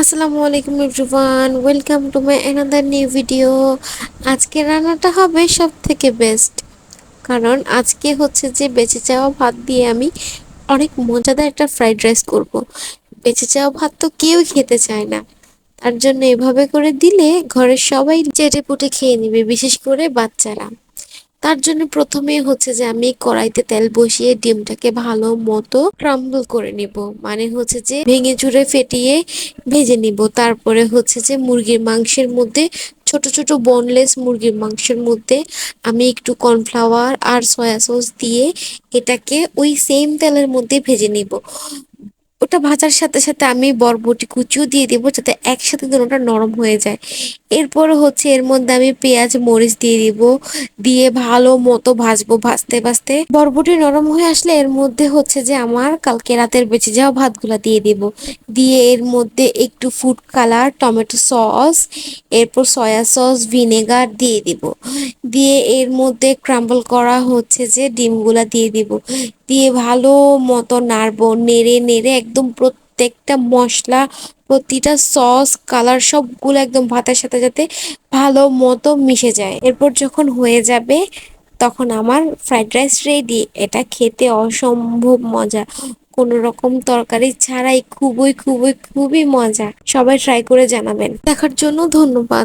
আসসালামু আলাইকুম everyone, welcome to my another new video. আজকে রান্নাটা হবে সব থেকে বেস্ট, কারণ আজকে হচ্ছে যে বেঁচে যাওয়া ভাত দিয়ে আমি অনেক মজাদার একটা ফ্রাইড রাইস করব। বেঁচে যাওয়া ভাত তো কেউ খেতে চায় না, তার জন্য এভাবে করে দিলে ঘরের সবাই চেটে পুটে খেয়ে নেবে, বিশেষ করে বাচ্চারা। তার জন্য প্রথমে হচ্ছে যে আমি কড়াইতে তেল বসিয়ে ডিমটাকে ভালো মতো ক্রাম্বল করে নিব, মানে হচ্ছে যে ভেঙে চুরে ফেটিয়ে ভেজে নিব। তারপরে হচ্ছে যে মুরগির মাংসের মধ্যে, ছোট ছোট বোনলেস মুরগির মাংসের মধ্যে আমি একটু কর্নফ্লাওয়ার আর সয়া সস দিয়ে এটাকে ওই সেম তেলের মধ্যে ভেজে নিব। ওটা ভাজার সাথে সাথে আমি বরবটি কুচিও দিয়ে দিব, যাতে একসাথে দুটোটা নরম হয়ে যায়। এরপর হচ্ছে এর মধ্যে আমি পেঁয়াজ মরিচ দিয়ে দিব, দিয়ে ভালো মতো ভাজবো। ভাজতে ভাজতে বরবটি নরম হয়ে আসলে এর মধ্যে হচ্ছে যে আমার কালকে রাতের বেঁচে যাওয়া ভাতগুলা দিয়ে দিব। দিয়ে এর মধ্যে একটু ফুড কালার, টমেটো সস, এরপর সয়া সস, ভিনেগার দিয়ে দিব। দিয়ে এর মধ্যে ক্রাম্বল করা হচ্ছে যে ডিমগুলা দিয়ে দিব। দিয়ে ভালো মতো নাড়বো, নেড়ে নেড়ে একদম প্রত্যেকটা মশলা, প্রতিটা সস, কালার সবগুলো একদম ভাতের সাথে যাতে ভালো মতো মিশে যায়। এরপর যখন হয়ে যাবে তখন আমার ফ্রাইড রাইস রেডি। এটা খেতে অসম্ভব মজা, কোনো রকম তরকারি ছাড়াই খুবই খুবই খুবই মজা। সবাই ট্রাই করে জানাবেন। দেখার জন্য ধন্যবাদ।